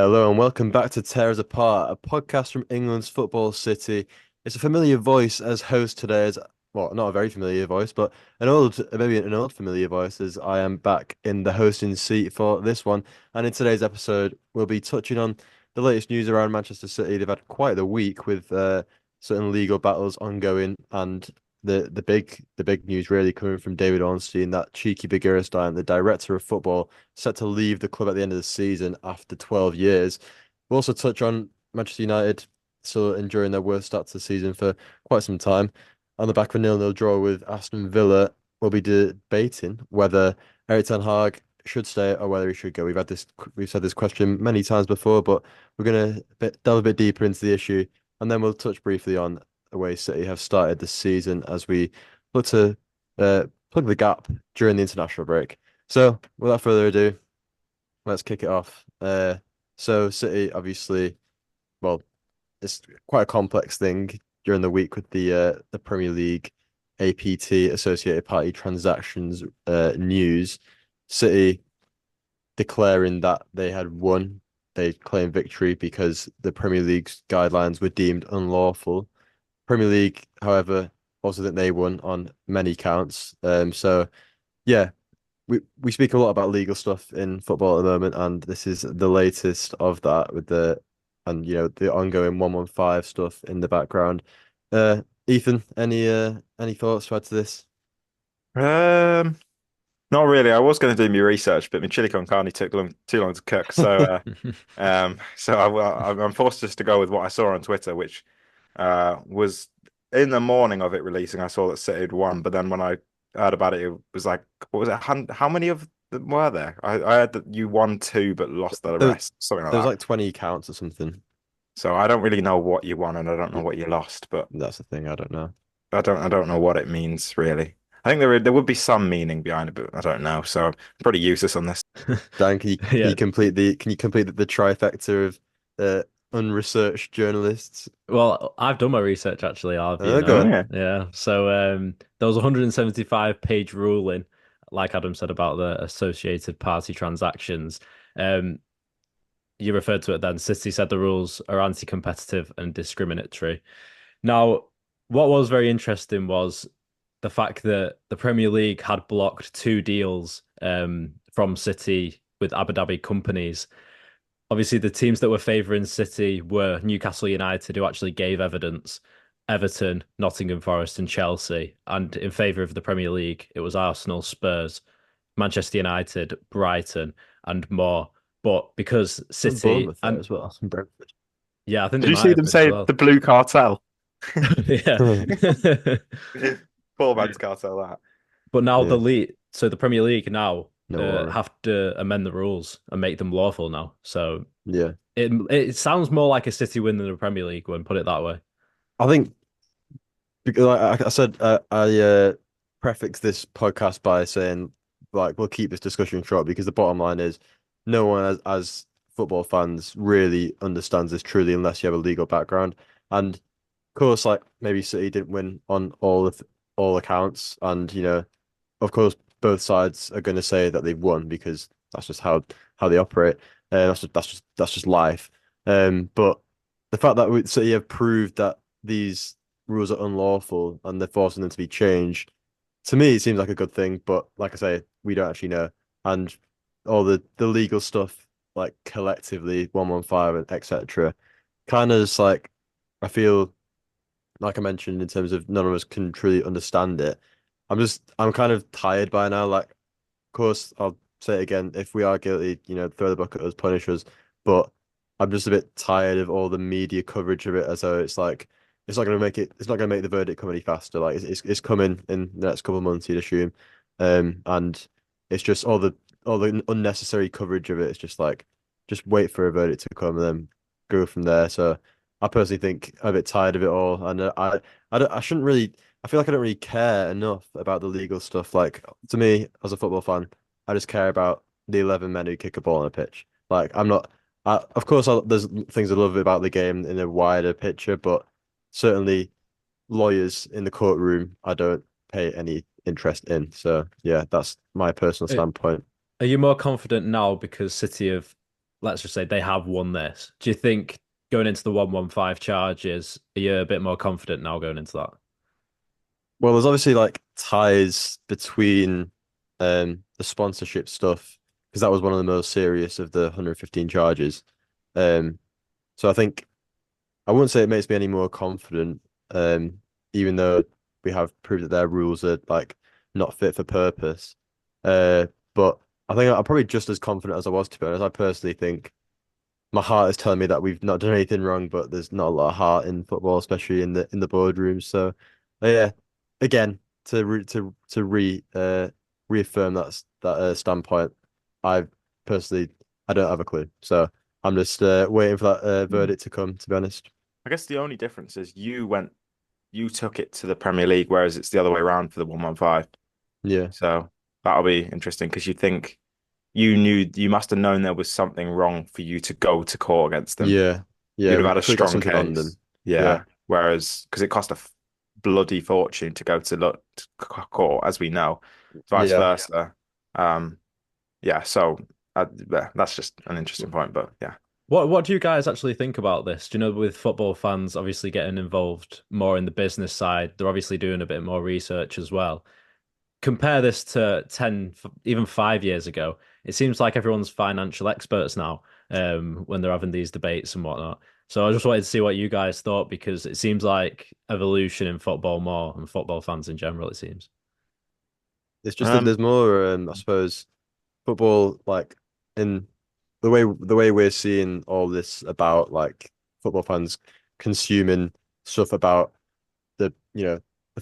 Hello and welcome back to Tear Us Apart, a podcast from England's football city. It's a familiar voice as host today, as well, not a very familiar voice, but maybe an old familiar voice, as I am back in the hosting seat for this one. And in today's episode, we'll be touching on the latest news around Manchester City. They've had quite the week with certain legal battles ongoing, and the big news really coming from David Ornstein that Txiki Begiristain, the director of football, set to leave the club at the end of the season after 12 years. We'll also touch on Manchester United still enduring their worst start to the season for quite some time. On the back of a 0-0 draw with Aston Villa, we'll be debating whether Erik Ten Hag should stay or whether he should go. We've said this question many times before, but we're gonna delve a bit deeper into the issue, and then we'll touch briefly on the way City have started the season as we look to plug the gap during the international break. So, without further ado, let's kick it off. So City, obviously, well, it's quite a complex thing during the week with the Premier League APT Associated Party transactions news. City declaring that they had won. They claimed victory because the Premier League's guidelines were deemed unlawful. Premier League, however, also think they won on many counts. So yeah, we speak a lot about legal stuff in football at the moment, and this is the latest of that with the ongoing 115 stuff in the background. Ethan, any thoughts to add to this? Um, Not really. I was going to do my research, but my chili con carne took too long to cook. I'm forced just to go with what I saw on Twitter, which was in the morning of it releasing. I saw that City had won, but then when I heard about it, it was like, what was it? How many of them were there? I heard that you won two but lost the There, rest, something like there was that. like 20 counts or something. So I don't really know what you won and I don't know Yeah, what you lost, but that's the thing. I don't know. I don't know what it means really. I think there would be some meaning behind it, but I don't know. So I'm pretty useless on this. Dan, can you Yeah. complete the trifecta of uh, unresearched journalists? Well, I've done my research actually, I've, Go Oh on. yeah. Yeah. So there was a 175-page ruling, like Adam said, about the associated party transactions. Um, you referred to it then. City said the rules are anti-competitive and discriminatory. Now, what was very interesting was the fact that the Premier League had blocked two deals from City with Abu Dhabi companies. Obviously, the teams that were favouring City were Newcastle United, who actually gave evidence, Everton, Nottingham Forest, and Chelsea. And in favour of the Premier League, it was Arsenal, Spurs, Manchester United, Brighton, and more. But because And City Bournemouth there and as well. And Brentford. yeah, I think Did they you might see have them been as say well. the blue cartel? Yeah. Poor man's cartel, that. But now Yeah, the league, so the Premier League now no worry. have to amend the rules and make them lawful now. So Yeah, it sounds more like a City win than a Premier League win, put it that way. I think because I said I prefixed this podcast by saying like we'll keep this discussion short because the bottom line is no one as football fans really understands this truly unless you have a legal background. And of course, like maybe City didn't win on all accounts, and of course, both sides are going to say that they've won because that's just how they operate. That's just life. But the fact that City have proved that these rules are unlawful and they're forcing them to be changed, to me, it seems like a good thing. But like I say, we don't actually know, and all the legal stuff, like collectively, 115 and etc., kind of just like I feel like I mentioned in terms of none of us can truly understand it. I'm kind of tired by now. Like, of course, I'll say it again. If we are guilty, throw the book at us, punish us. But I'm just a bit tired of all the media coverage of it, as though it's like it's not going to make the verdict come any faster. Like it's coming in the next couple of months, you'd assume. And it's just all the unnecessary coverage of it. It's just like just wait for a verdict to come and then go from there. So I personally think I'm a bit tired of it all, and I shouldn't really. I feel like I don't really care enough about the legal stuff. Like to me, as a football fan, I just care about the 11 men who kick a ball on a pitch. Like I'm not. Of course, there's things I love about the game in a wider picture, but certainly lawyers in the courtroom, I don't pay any interest in. So yeah, that's my personal Uh, standpoint. Are you more confident now because City have let's just say they have won this, do you think going into the 115 charges, are you a bit more confident now going into that? Well, there's obviously like ties between the sponsorship stuff because that was one of the most serious of the 115 charges. Um, so I think I wouldn't say it makes me any more confident, even though we have proved that their rules are like not fit for purpose. Uh, but I think I'm probably just as confident as I was, to be honest. I personally think my heart is telling me that we've not done anything wrong, but there's not a lot of heart in football, especially in the boardroom. So, yeah, again, to reaffirm that standpoint, I personally I don't have a clue. So I'm just waiting for that verdict to come. To be honest, I guess the only difference is you took it to the Premier League, whereas it's the other way around for the 115. yeah, So that'll be interesting because you must have known there was something wrong for you to go to court against them. yeah, yeah. You'd have We had a clearly got strong something on them. case. Yeah, Yeah. Whereas, because it cost a bloody fortune to go to look to court, as we know, vice yeah. versa. Um, yeah. So yeah, that's just an interesting point. But yeah, What do you guys actually think about this? Do you know, with football fans obviously getting involved more in the business side, they're obviously doing a bit more research as well. Compare this to 10, even 5 years ago. It seems like everyone's financial experts now, when they're having these debates and whatnot. So I just wanted to see what you guys thought because it seems like evolution in football more and football fans in general, it seems. It's just that um, there's more, I suppose, football like in the way we're seeing all this about like football fans consuming stuff about the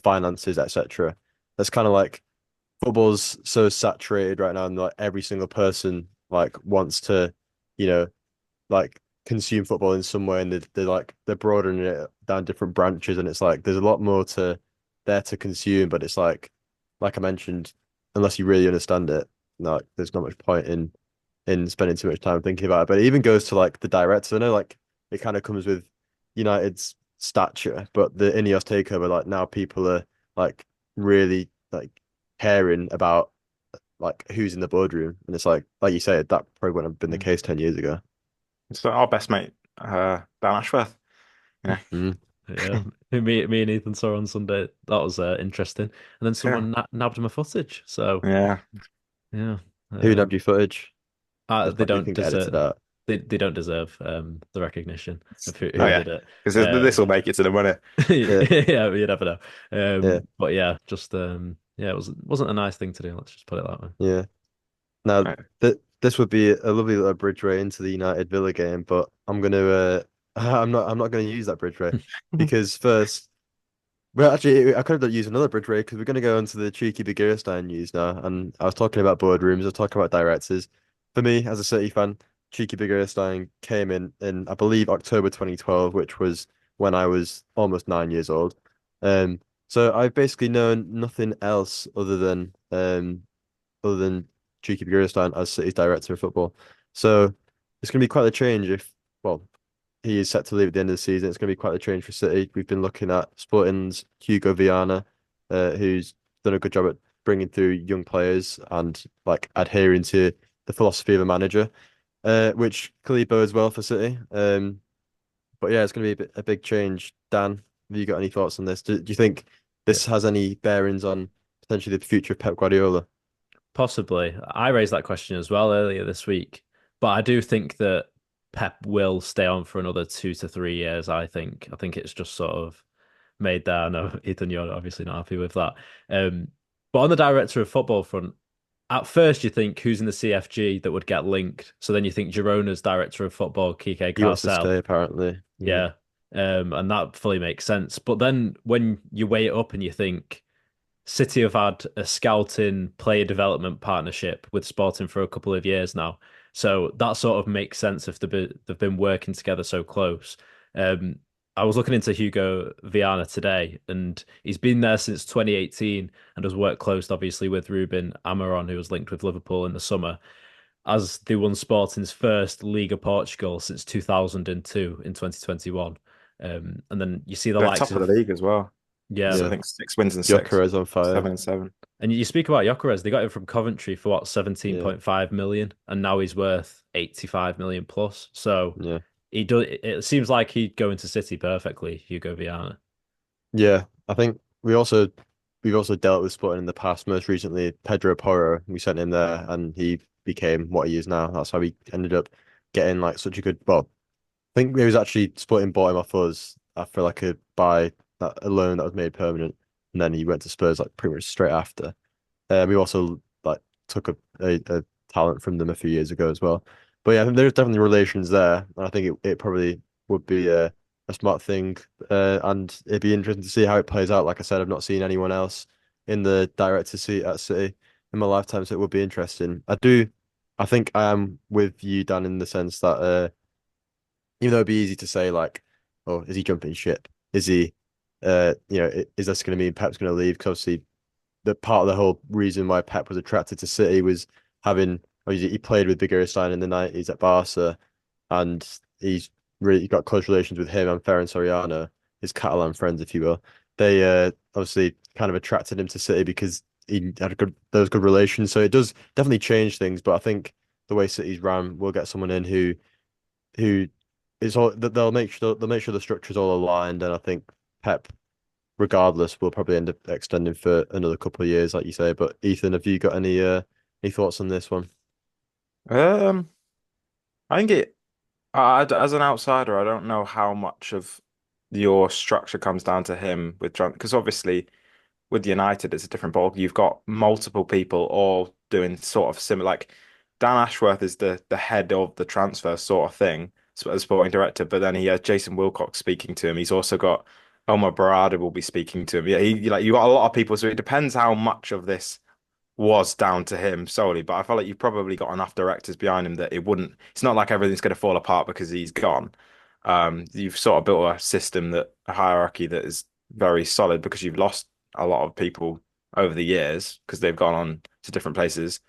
finances, etc. That's kind of like football's so saturated right now, and like every single person like wants to, you know, like consume football in some way, and they're broadening it down different branches, and it's like there's a lot more to there to consume, but it's like I mentioned, unless you really understand it, like there's not much point in spending too much time thinking about it. But it even goes to like the directors. I know like it kind of comes with United's stature, but the Ineos takeover, like now people are like really like caring about like who's in the boardroom. And it's like you said, that probably wouldn't have been the case 10 years ago. it's our best mate, Dan Ashworth. You know, Mm. Yeah, me and Ethan saw on Sunday. That was interesting. And then yeah, someone na nabbed my footage. So yeah. yeah, Who um, nabbed your footage? That's they probably you don't can get edited deserve out. they don't deserve the recognition of who Oh Yeah. did yeah, it. because this will make it to the winner. Yeah. Yeah, you never know. Yeah. But yeah, just yeah, wasn't a nice thing to do. Let's just put it that way. Yeah. Now, Right. this would be a lovely little bridgeway into the United Villa game, but I'm not gonna use that bridgeway because first, well, actually, I could have used another bridgeway because we're gonna go into the Txiki Begiristain news now, and I was talking about boardrooms, I was talking about directors. For me, as a City fan, Txiki Begiristain came in I believe October 2012, which was when I was almost 9 years old. Um, so I've basically known nothing else other than Txiki Begiristain as City's director of football. So it's going to be quite a change well, he is set to leave at the end of the season. It's going to be quite a change for City. We've been looking at Sporting's Hugo Viana, who's done a good job at bringing through young players and like adhering to the philosophy of a manager, which clearly bodes well for City. But yeah, it's going to be a big change. Dan, have you got any thoughts on this? Do you think Yeah. this has any bearings on potentially the future of Pep Guardiola? Possibly. I raised that question as well earlier this week, but I do think that Pep will stay on for another 2 to 3 years. I think it's just sort of made there. I know Ethan, you're obviously not happy with that. But on the director of football front, at first you think who's in the CFG that would get linked. So then you think Girona's director of football, Kike He wants to Carcel. stay, apparently. Yeah. Yeah. And that fully makes sense. But then when you weigh it up and you think City have had a scouting player development partnership with Sporting for a couple of years now. So that sort of makes sense if they've been working together so close. Um, I was looking into Hugo Viana today, and he's been there since 2018 and has worked close, obviously, with Ruben Amorim, who was linked with Liverpool in the summer, as they won Sporting's first Liga Portugal since 2002 in 2021. And then you see the They're likes top of the of league as well. Yeah. So I Yeah. think 6 wins and six, Gyökeres on fire. 7 and 7. And you speak about Gyökeres, they got him from Coventry for what, Yeah. 17.5 million, and now he's worth 85 million plus. So Yeah. he does it seems like he'd go into City perfectly, Hugo Viana. Yeah. I think we've also dealt with Sporting in the past. Most recently, Pedro Porro. We sent him there, and he became what he is now. That's how he ended up getting like such a good. Well, I think it was actually Sporting bought him off us after like a loan that was made permanent, and then he went to Spurs like pretty much straight after. We also like took a talent from them a few years ago as well. But yeah, I think there's definitely relations there. And I think it probably would be a smart thing. And it'd be interesting to see how it plays out. Like I said, I've not seen anyone else in the director seat at City in my lifetime, so it would be interesting. I think I am with you, Dan, in the sense that even though it'd be easy to say like, oh, is he jumping ship? Is he is this going to mean Pep's going to leave? Because obviously the part of the whole reason why Pep was attracted to City was having he played with Begiristain in the 90s at Barca, and he's really got close relations with him and Ferran Soriano, his Catalan friends, if you will. They obviously kind of attracted him to City because he had those good relations. So it does definitely change things, but I think the way City's ran, we'll get someone in who is all they'll make sure the structure's all aligned, and I think Pep regardless, we'll probably end up extending for another couple of years, like you say. But Ethan, have you got any thoughts on this one? Um, I think as an outsider, I don't know how much of your structure comes down to him with John, because obviously with United, it's a different ball. You've got multiple people all doing sort of similar. Like Dan Ashworth is the head of the transfer sort of thing, as sporting director. But then he has Jason Wilcox speaking to him. He's also got Omar Barada will be speaking to him. Yeah, you got a lot of people. So it depends how much of this was down to him solely. But I feel like you've probably got enough directors behind him that it wouldn't. It's not like everything's going to fall apart because he's gone. You've sort of built a system a hierarchy that is very solid because you've lost a lot of people over the years because they've gone on to different places,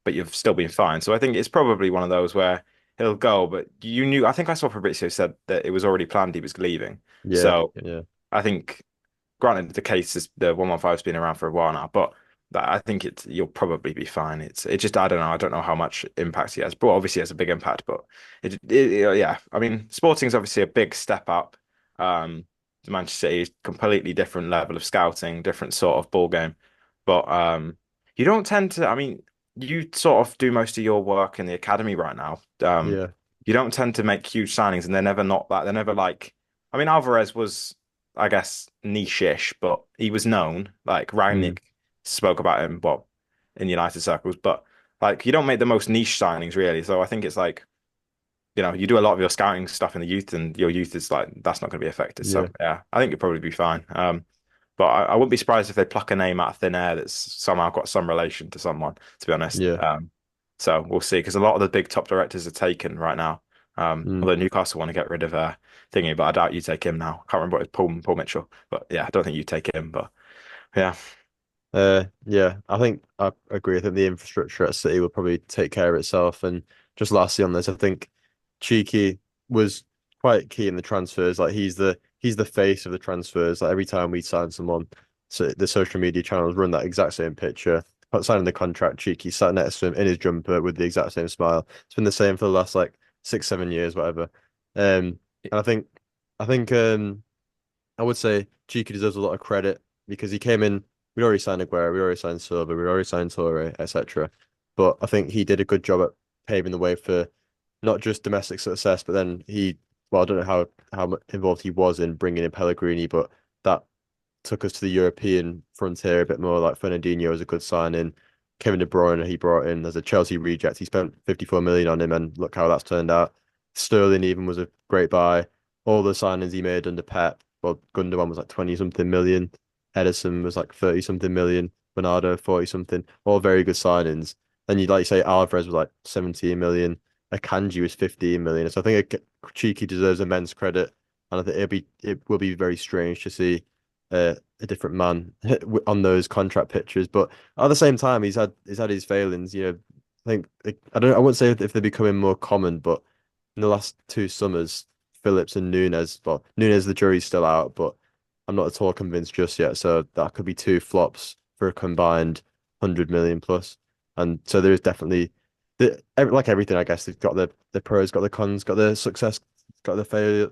but you've still been fine. So I think it's probably one of those where he'll go, but you knew, I think I saw Fabrizio said that it was already planned he was leaving. Yeah, So yeah, I think, granted, the case is the 115's been around for a while now, but I think you'll probably be fine. It just I don't know. I don't know how much impact he has, but obviously he has a big impact. But yeah, I mean, Sporting's obviously a big step up. Manchester City is completely different level of scouting, different sort of ball game. But you don't tend to. I mean, you sort of do most of your work in the academy right now. yeah. You don't tend to make huge signings, and they're never not that. They're never like. I mean, Alvarez was, I guess, niche-ish, but he was known. Like Mm, Rangnick spoke about him, what in United circles, but like you don't make the most niche signings really. So I think it's like, you do a lot of your scouting stuff in the youth, and your youth is like that's not going to be affected. So yeah, yeah, I think you'll probably be fine. But I wouldn't be surprised if they pluck a name out of thin air that's somehow got some relation to someone, to be honest. yeah. So we'll see, because a lot of the big top directors are taken right now. Mm, Although Newcastle want to get rid of Thingy, but I doubt you take him now. Can't remember what it's Paul Mitchell, but yeah, I don't think you take him. But yeah, yeah. I think I agree. I think the infrastructure at City will probably take care of itself. And just lastly on this, I think Txiki was quite key in the transfers. Like he's the face of the transfers. Like every time we sign someone, so the social media channels run that exact same picture. Signing the contract, Cheeky sat next to him in his jumper with the exact same smile. It's been the same for the last like 6, 7 years, whatever. And I think I would say Cheeky deserves a lot of credit because he came in. We'd already signed Aguero, we already signed Silva, we already signed Torre, etc. But I think he did a good job at paving the way for not just domestic success, but then well, I don't know how involved he was in bringing in Pellegrini, but that took us to the European frontier a bit more. Like Fernandinho was a good signing. Kevin De Bruyne he brought in as a Chelsea reject. He spent 54 million on him, and look how that's turned out. Sterling even was a great buy. All the signings he made under Pep. Well, Gundogan was like 20 something million. Edison was like 30 something million. Bernardo 40 something. All very good signings. And you'd like you say Alvarez was like 17 million. Akanji was 15 million. So I think Cheeky deserves immense credit. And I think it will be very strange to see a different man on those contract pictures. But at the same time, he's had his failings. I think I wouldn't say if they're becoming more common, but in the last 2 summers, Phillips and Nunes. Well, Nunes, the jury's still out, but I'm not at all convinced just yet. So that could be two flops for a combined 100 million plus. And so there is definitely like everything, I guess, they've got the pros, got the cons, got the success, got the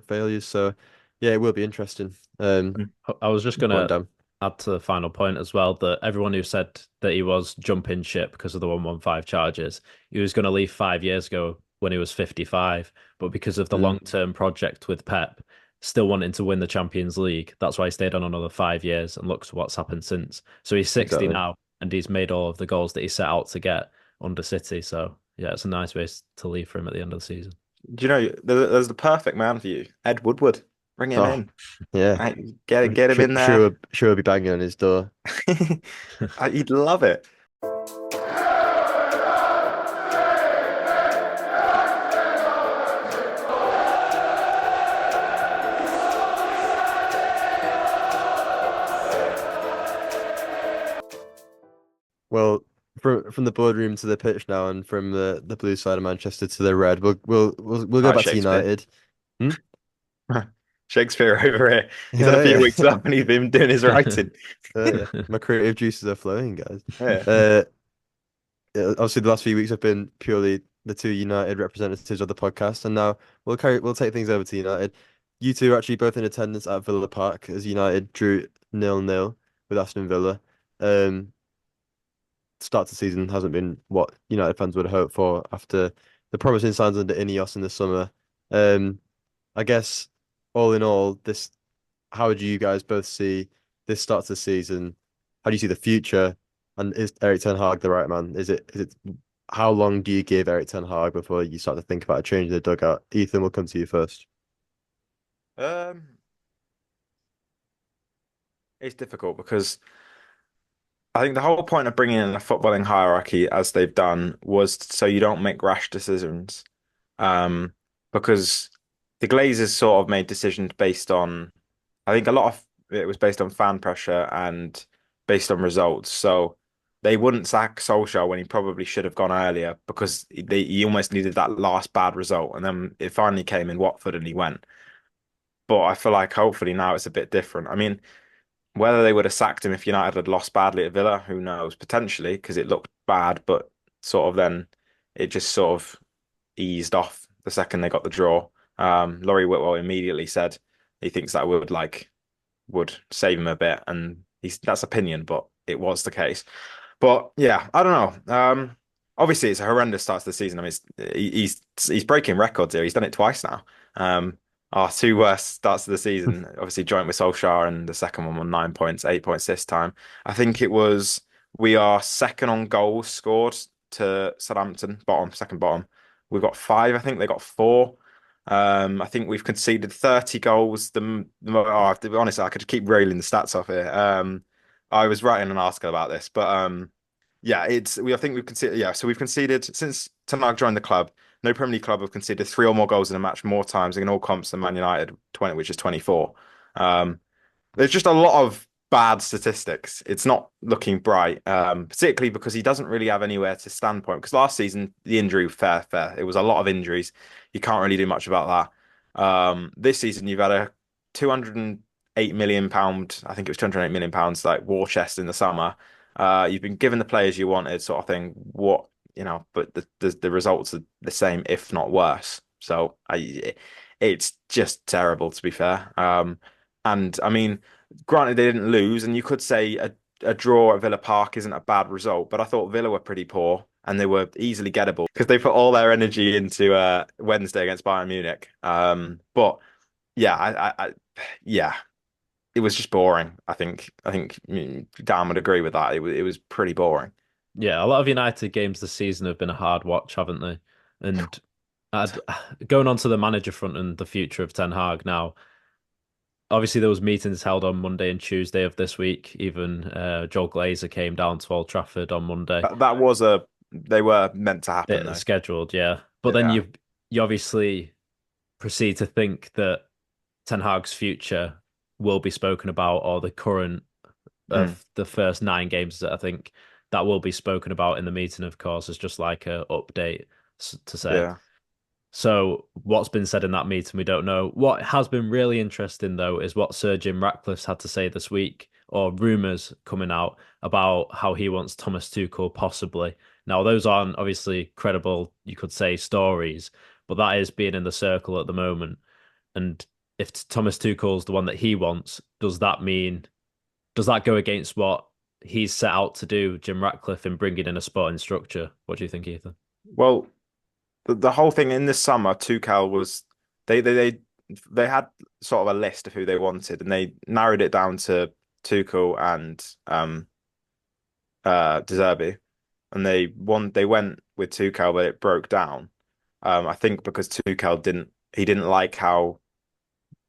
failures. So yeah, it will be interesting. I was just Go on, gonna Dan. add to the final point as well that everyone who said that he was jumping ship because of the 115 charges, he was going to leave 5 years ago when he was 55, but because of the Mm, long-term project with Pep, still wanting to win the Champions League, that's why he stayed on another 5 years and looks what's happened since. So he's 60 exactly. now and he's made all of the goals that he set out to get under City. So yeah, it's a nice way to leave for him at the end of the season. Do you know there's the perfect man for you, Ed Woodward. Bring him Oh, in. yeah. Right, get him in there. Sure, will be banging on his door. He'd love it. Well, from the boardroom to the pitch now, and from the blue side of Manchester to the red, we'll go Oh, back to Shakespeare. United. Hmm? Shakespeare over here. He's had a Yeah, few yeah. weeks off and he's been doing his writing. Yeah. My creative juices are flowing, guys. Yeah. Uh, yeah, obviously the last few weeks have been purely the two United representatives of the podcast, and now we'll take things over to United. You two are actually both in attendance at Villa Park as United drew 0-0 with Aston Villa. Um, Start to the season hasn't been what United fans would hope for after the promising signs under Ineos in the summer. Um, I guess all in all, this how would you guys both see this start to the season? How do you see the future? And is Erik ten Hag the right man? Is it how long do you give Erik ten Hag before you start to think about a change in the dugout? Ethan, will come to you first. Um, it's difficult because I think the whole point of bringing in a footballing hierarchy, as they've done, was so you don't make rash decisions. Um, because the Glazers sort of made decisions based on, I think a lot of it was based on fan pressure and based on results. So they wouldn't sack Solskjaer when he probably should have gone earlier because he almost needed that last bad result. And then it finally came in Watford and he went. But I feel like hopefully now it's a bit different. I mean, whether they would have sacked him if United had lost badly at Villa, who knows? Potentially, because it looked bad, but sort of then it just sort of eased off the second they got the draw. Laurie Whitwell immediately said he thinks that would save him a bit, and that's opinion, but it was the case. But yeah, I don't know. Obviously, it's a horrendous start to the season. I mean, he's breaking records here. He's done it twice now. Our two worst starts to the season, obviously joint with Solskjaer, and the second one on 9 points, 8 points this time. I think it was we are second on goals scored to Southampton, second bottom. We've got five. I think they got four. I think we've conceded 30 goals. To be honest, I could keep railing the stats off here. I was writing an article about this, but yeah, I think we've conceded. Yeah, so we've conceded since Ten joined the club. No Premier League club have conceded three or more goals in a match more times in all comps than Man United, 20, which is 24. Um, there's just a lot of bad statistics. It's not looking bright, particularly because he doesn't really have anywhere to stand point. Because last season, the injury, fair. It was a lot of injuries. You can't really do much about that. This season, you've had a 208 million pound, I think it was 208 million pounds, like war chest in the summer. You've been given the players you wanted, sort of thing. But the results are the same, if not worse. So it's just terrible, to be fair. And I mean, granted, they didn't lose, and you could say a draw at Villa Park isn't a bad result, but I thought Villa were pretty poor and they were easily gettable because they put all their energy into Wednesday against Bayern Munich. But yeah, yeah, it was just boring. I think Dan would agree with that. It was pretty boring. Yeah, a lot of United games this season have been a hard watch, haven't they? And I'd, going on to the manager front and the future of Ten Hag now, obviously there was meetings held on Monday and Tuesday of this week. Even Joel Glazer came down to Old Trafford on Monday. That was they were meant to happen though. Scheduled, yeah. But then Yeah. you obviously proceed to think that Ten Hag's future will be spoken about, or the current Mm, of the first 9 games that I think that will be spoken about in the meeting, of course, as just like a update to say. yeah. So what's been said in that meeting, we don't know. What has been really interesting though is what Sir Jim Ratcliffe's had to say this week, or rumours coming out about how he wants Thomas Tuchel possibly. Now those aren't obviously credible, you could say, stories, but that is being in the circle at the moment. And if Thomas Tuchel's the one that he wants, does that go against what he's set out to do, Jim Ratcliffe, in bringing in a sporting structure? What do you think, Ethan? Well, the whole thing in this summer, Tuchel was they had sort of a list of who they wanted, and they narrowed it down to Tuchel and De Zerbi, and they went with Tuchel, but it broke down. I think because Tuchel didn't like how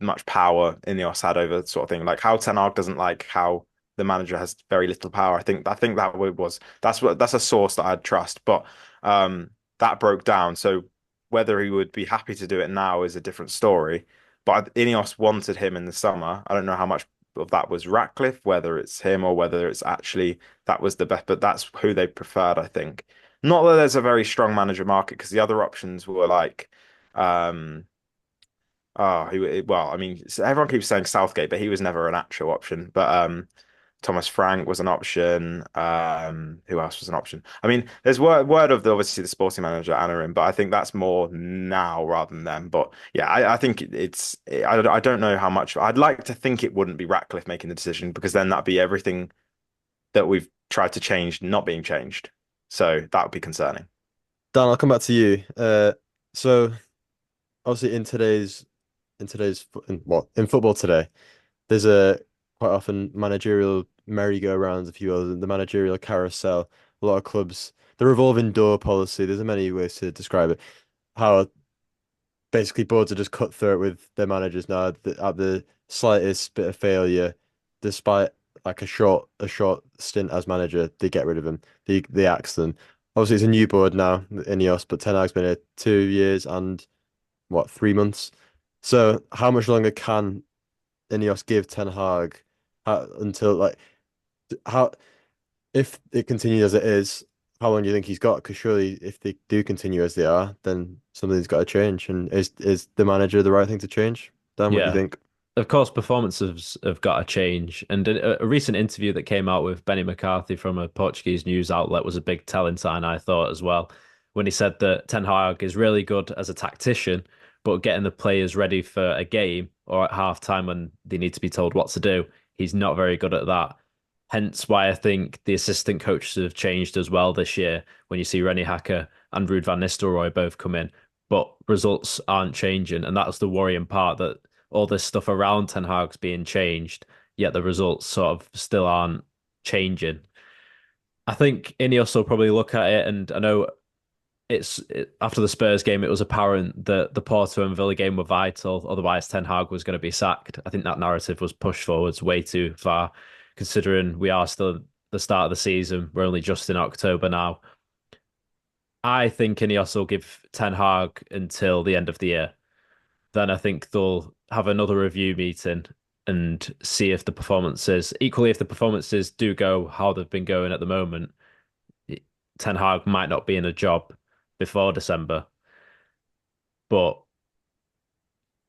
much power Ineos had over sort of thing. Like how Ten Hag doesn't like how the manager has very little power. I think that was that's a source that I'd trust, but that broke down. So whether he would be happy to do it now is a different story. But Ineos wanted him in the summer. I don't know how much of that was Ratcliffe, whether it's him or whether it's actually that was the best, but that's who they preferred, I think. Not that there's a very strong manager market because the other options were like well, I mean, everyone keeps saying Southgate, but he was never an actual option. But Thomas Frank was an option. Who else was an option? I mean, there's word of obviously the sporting manager Anarin, but I think that's more now rather than then. But yeah, I think I don't know how much. I'd like to think it wouldn't be Ratcliffe making the decision because then that'd be everything that we've tried to change not being changed. So that would be concerning. Dan, I'll come back to you. So obviously in football today, there's a quite often managerial merry-go-rounds, if you will, the managerial carousel. A lot of clubs, the revolving door policy. There's many ways to describe it. How basically boards are just cut through it with their managers now at the slightest bit of failure, despite like a short stint as manager, they get rid of him. They axe them. Obviously, it's a new board now, Ineos, but Ten Hag's been here 2 years and what, 3 months. So how much longer can Ineos give Ten Hag until like how if it continues as it is, how long do you think he's got? Because surely if they do continue as they are, then something's got to change. And is the manager the right thing to change? Dan, what do you Yeah, think? of course, performances have got to change. And a recent interview that came out with Benny McCarthy from a Portuguese news outlet was a big telling sign, I thought, as well, when he said that Ten Hag is really good as a tactician, but getting the players ready for a game or at half time when they need to be told what to do, he's not very good at that. Hence why I think the assistant coaches have changed as well this year when you see Rennie Hacker and Ruud van Nistelrooy both come in, but results aren't changing. And that's the worrying part, that all this stuff around Ten Hag's being changed, yet the results sort of still aren't changing. I think Ineos will probably look at it, and I know after the Spurs game, it was apparent that the Porto and Villa game were vital. Otherwise, Ten Hag was going to be sacked. I think that narrative was pushed forwards way too far, considering we are still at the start of the season. We're only just in October now. I think Ineos will give Ten Hag until the end of the year. Then I think they'll have another review meeting and see if the performances, equally, if the performances do go how they've been going at the moment, Ten Hag might not be in a job before December. But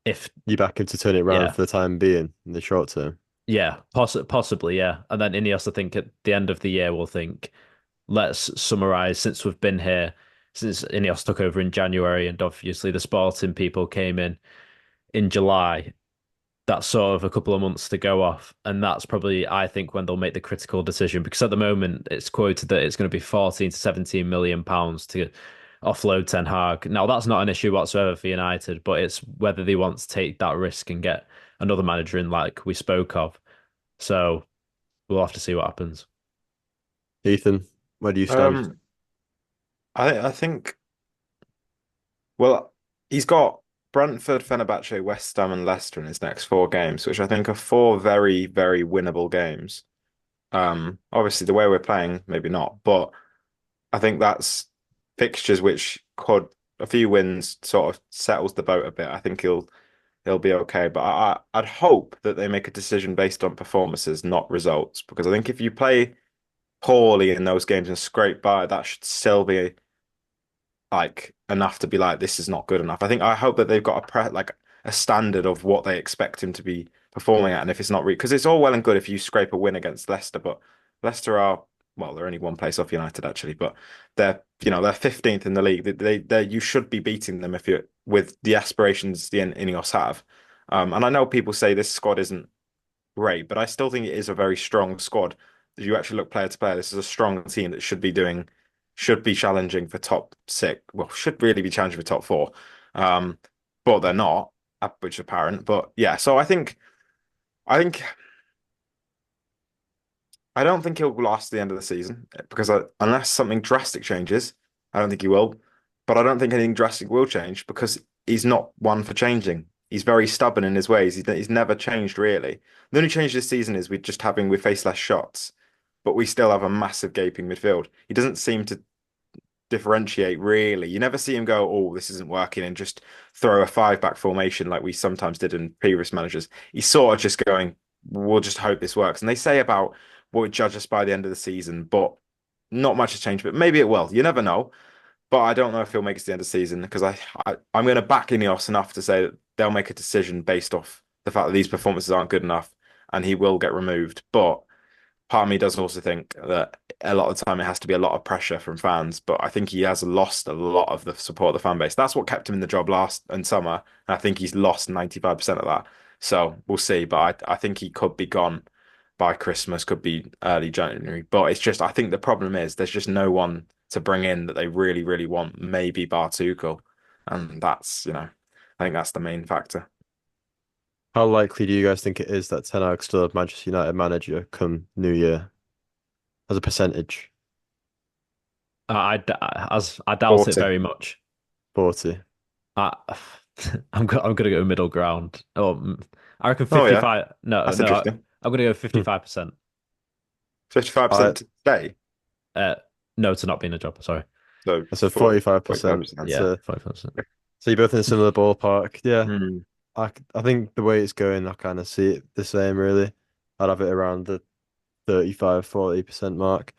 if, You back him to turn it around yeah, for the time being in the short term. yeah, possibly, yeah. And then Ineos, I think at the end of the year, will think, let's summarize since we've been here, since Ineos took over in January, and obviously the sporting people came in July. That's sort of a couple of months to go off. And that's probably, I think, when they'll make the critical decision. Because at the moment, it's quoted that it's going to be 14 to 17 million pounds to offload Ten Hag. Now, that's not an issue whatsoever for United, but it's whether they want to take that risk and get another manager in, like we spoke of. So we'll have to see what happens. Ethan, where do you stand? Um, I think well, he's got Brentford, Fenerbahce, West Ham, and Leicester in his next four games, which I think are four very, very winnable games. Obviously the way we're playing, maybe not, but I think that's fixtures which could a few wins sort of settles the boat a bit. I think he'll be okay. But I'd hope that they make a decision based on performances, not results, because I think if you play poorly in those games and scrape by, that should still be like enough to be like this is not good enough. I hope that they've got a standard of what they expect him to be performing at, and if it's not because it's all well and good if you scrape a win against Leicester, but Leicester are well, they're only one place off United actually, but they're 15th in the league. They you should be beating them if you're with the aspirations the Ineos have. And I know people say this squad isn't great, but I still think it is a very strong squad. If you actually look player to player, this is a strong team that should be challenging for top six. Well, should really be challenging for top four. Um, but they're not, which is apparent. But yeah, so I think I don't think he'll last the end of the season because unless something drastic changes, I don't think he will. But I don't think anything drastic will change because he's not one for changing. He's very stubborn in his ways. He's never changed really. The only change this season is we face less shots, but we still have a massive gaping midfield. He doesn't seem to differentiate really. You never see him go, "Oh, this isn't working," and just throw a five back formation like we sometimes did in previous managers. He's sort of just going, "We'll just hope this works." And they say about will it judge us by the end of the season, but not much has changed. But maybe it will. You never know. But I don't know if he'll make it to the end of the season because I'm going to back Ineos enough to say that they'll make a decision based off the fact that these performances aren't good enough, and he will get removed. But part of me does also think that a lot of the time it has to be a lot of pressure from fans, but I think he has lost a lot of the support of the fan base. That's what kept him in the job last in summer, and I think he's lost 95% of that. So we'll see, but I think he could be gone by Christmas, could be early January. But it's just I think the problem is there's just no one to bring in that they really, really want, maybe bar Tuchel. And I think that's the main factor. How likely do you guys think it is that Ten Hag's still a Manchester United manager come New Year as a percentage? I doubt it 40. very much. 40. I, I'm gonna go middle ground. I reckon Oh yeah, 55. that's No, interesting. I'm gonna go Hmm. 55%. I 55% to stay. Uh, no to not being a job. Sorry. So I said 45 45%. percent Yeah, So, 5%. so you're both in a similar ballpark. Yeah. Hmm. I think the way it's going, I kind of see it the same, really. I'd have it around the 35-40% mark.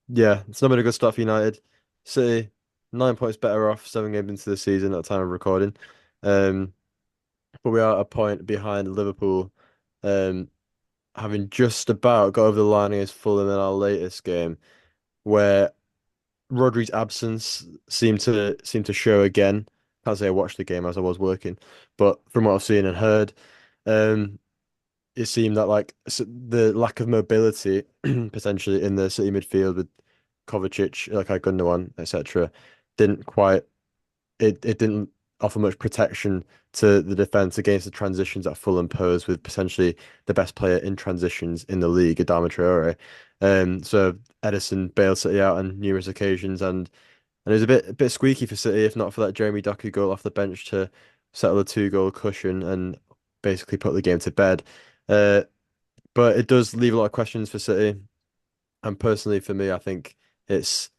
Yeah, it's not been a good start for United. City, 9 points better off, 7 games into the season at the time of recording. Um, but we are a point behind Liverpool, um, having just about got over the line against Fulham in our latest game, where Rodri's absence seemed to show again. Can't say I watched the game as I was working, but from what I've seen and heard, um, it seemed that the lack of mobility potentially in the City midfield with Kovacic, like Gundogan, etc., didn't quite it didn't offer much protection to the defense against the transitions that Fulham posed with potentially the best player in transitions in the league, Adama Traore. So Edison bailed City out on numerous occasions, and it was a bit squeaky for City if not for that Jeremy Doku goal off the bench to settle a two-goal cushion and basically put the game to bed. Uh, but it does leave a lot of questions for City. And personally, for me, I think it's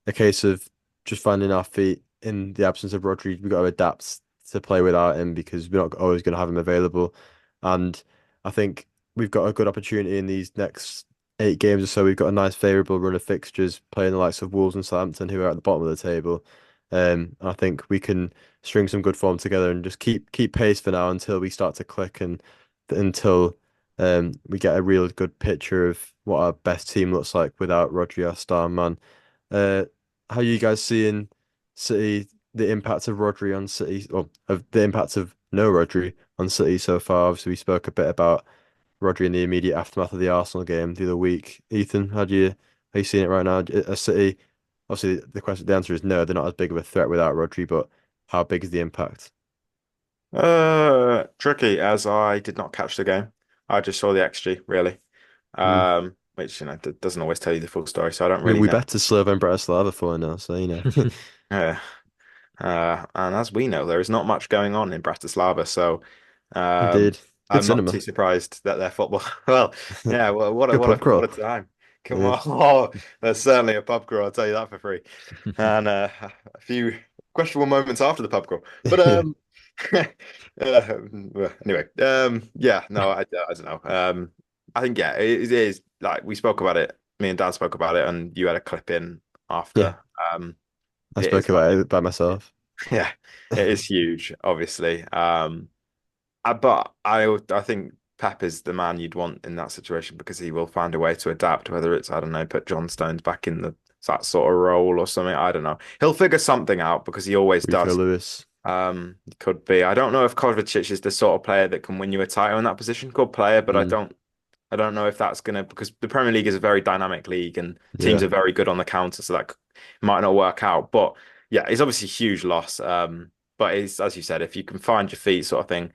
a case of just finding our feet in the absence of Rodri. We've got to adapt to play without him because we're not always going to have him available. And I think we've got a good opportunity in these next 8 games or so. We've got a nice favourable run of fixtures playing the likes of Wolves and Southampton, who are at the bottom of the table. I think we can string some good form together and just keep pace for now until we start to click and until we get a real good picture of what our best team looks like without Rodri, our star man. Uh, how you guys seeing City, the impact of Rodri on City, or of the impact of no Rodri on City so far? Obviously, we spoke a bit about Rodri in the immediate aftermath of the Arsenal game the other week. Ethan, how you seeing it right now? A City, obviously, the answer is no, they're not as big of a threat without Rodri, but how big is the impact? Tricky as I did not catch the game. I just saw the XG really. Mm. Which doesn't always tell you the full story, so I don't I mean, really we know. bet to Slovan Bratislava for now, so you know. Yeah. And as we know, there is not much going on in Bratislava, so um, Indeed. Good I'm not too cinema. surprised that their football. Well, yeah, well, Good pub what crawl. a time! Come Yeah. on, oh, there's certainly a pub crawl. I'll tell you that for free. And a few questionable moments after the pub crawl. But Yeah, well, anyway, yeah, no, I don't know. I think yeah, it is like we spoke about it. Me and Dan spoke about it, and you had a clip in yeah. after. I It spoke is about massive. it by myself. Yeah, it is huge, obviously. But I think Pep is the man you'd want in that situation because he will find a way to adapt, whether it's, I don't know, put John Stones back in that sort of role or something. I don't know. He'll figure something out because he always Rico does. Lewis. It could be. I don't know if Kovacic is the sort of player that can win you a title in that position. Good player, but Mm, I don't know if that's gonna because the Premier League is a very dynamic league and teams yeah. are very good on the counter, so that might not work out. But yeah, it's obviously a huge loss. But it's as you said, if you can find your feet, sort of thing,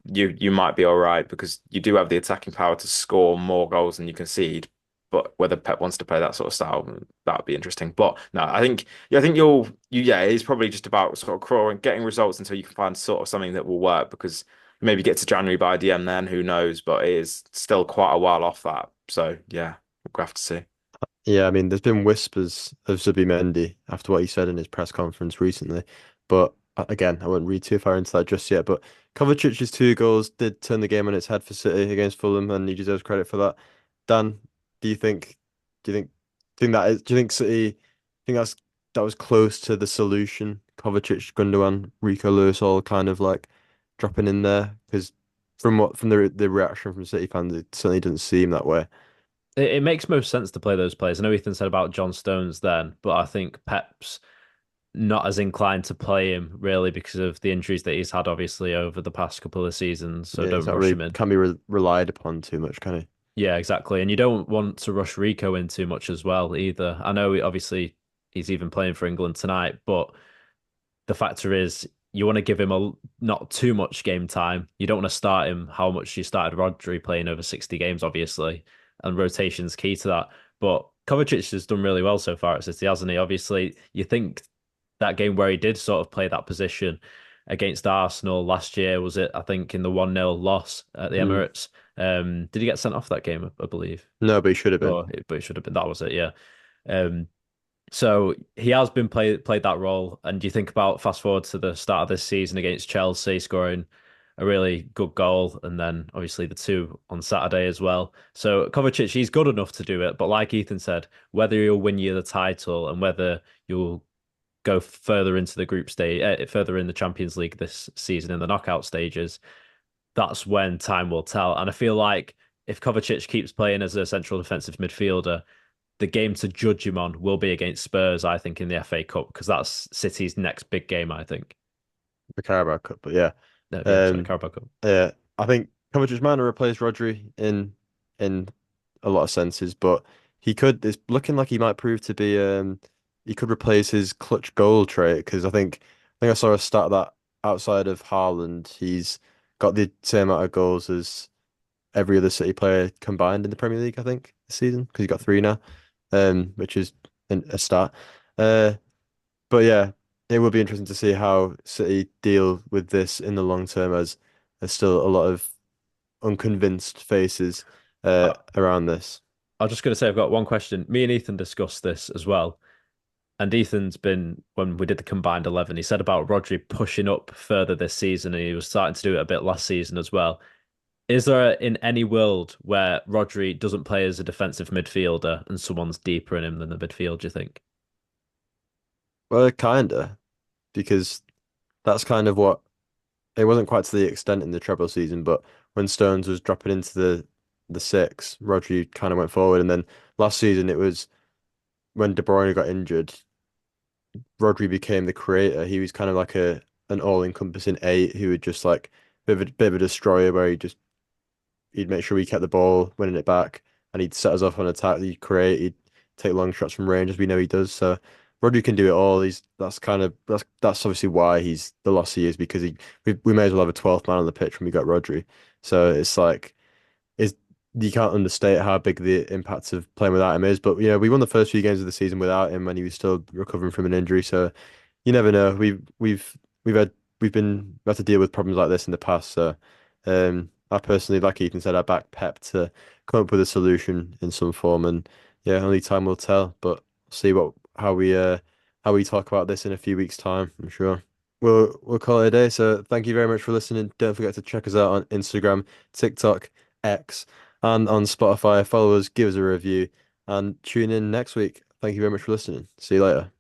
you might be all right because you do have the attacking power to score more goals than you concede. But whether Pep wants to play that sort of style, that would be interesting. But no, I think yeah, it's probably just about sort of crawling, getting results until you can find sort of something that will work because maybe get to January by DM then, who knows? But it is still quite a while off that. So yeah, we'll have to see. Yeah, I mean, there's been whispers of Zubimendi after what he said in his press conference recently, but again, I won't read too far into that just yet. But Kovacic's two goals did turn the game on its head for City against Fulham, and he deserves credit for that. Dan, do you think, do you think City, think that was close to the solution? Kovacic, Gundogan, Rico Lewis, all kind of like dropping in there because from the reaction from City fans, it certainly doesn't seem that way. It makes most sense to play those players. I know Ethan said about John Stones then, but I think Pep's not as inclined to play him really because of the injuries that he's had obviously over the past couple of seasons. So Yeah, he's don't not rush really him in. can be relied upon too much, can he? Yeah, exactly. And you don't want to rush Rico in too much as well either. I know obviously he's even playing for England tonight, but the factor is you want to give him a not too much game time. You don't want to start him how much you started Rodri playing over 60 games, obviously, and rotation's key to that. But Kovacic has done really well so far at City, hasn't he? Obviously, you think that game where he did sort of play that position against Arsenal last year, was it, I think, in the 1-0 loss at the Mm. Emirates? Did he get sent off that game, I believe? No, but he should have been. But it should have been, that was it, yeah. Um, so he has been played that role. And you think about fast forward to the start of this season against Chelsea, scoring a really good goal, and then obviously the two on Saturday as well. So Kovacic, he's good enough to do it, but like Ethan said, whether he'll win you the title and whether you'll go further into the group stage, further in the Champions League this season in the knockout stages, that's when time will tell. And I feel like if Kovacic keeps playing as a central defensive midfielder, the game to judge him on will be against Spurs, I think, in the FA Cup, because that's City's next big game, I think. The Carabao Cup, but yeah. No, yeah, sorry, Um, Carabao Cup. yeah, I think Kovacic might have replaced Rodri in a lot of senses, but he could. It's looking like he might prove to be. He could replace his clutch goal trait because I think I saw a stat that outside of Haaland, he's got the same amount of goals as every other City player combined in the Premier League. I think this season because he's got three now, which is a start. Uh, But yeah, it will be interesting to see how City deal with this in the long term, as there's still a lot of unconvinced faces Uh, around this. I was just going to say, I've got one question. Me and Ethan discussed this as well. And Ethan's been, when we did the combined 11, he said about Rodri pushing up further this season, and he was starting to do it a bit last season as well. Is there in any world where Rodri doesn't play as a defensive midfielder and someone's deeper in him than the midfield, do you think? Well, kinda, because that's kind of what it wasn't quite to the extent in the treble season, but when Stones was dropping into the six, Rodri kind of went forward, and then last season it was when De Bruyne got injured, Rodri became the creator. He was kind of like a an all-encompassing eight who would just like bit of a destroyer where he'd make sure he kept the ball, winning it back, and he'd set us off on attack. He'd create, he'd take long shots from range, as we know he does. So Rodri can do it all. That's obviously why he's the loss he is because we may as well have a 12th man on the pitch when we got Rodri. So it's like is you can't understate how big the impact of playing without him is. But we won the first few games of the season without him, and he was still recovering from an injury. So you never know. We've had we've had to deal with problems like this in the past. So I personally, like Ethan said, I back Pep to come up with a solution in some form, and yeah, only time will tell. But see what how we how we talk about this in a few weeks' time, I'm sure. We'll call it a day. So thank you very much for listening. Don't forget to check us out on Instagram, TikTok, X, and on Spotify. Follow us, give us a review, and tune in next week. Thank you very much for listening. See you later.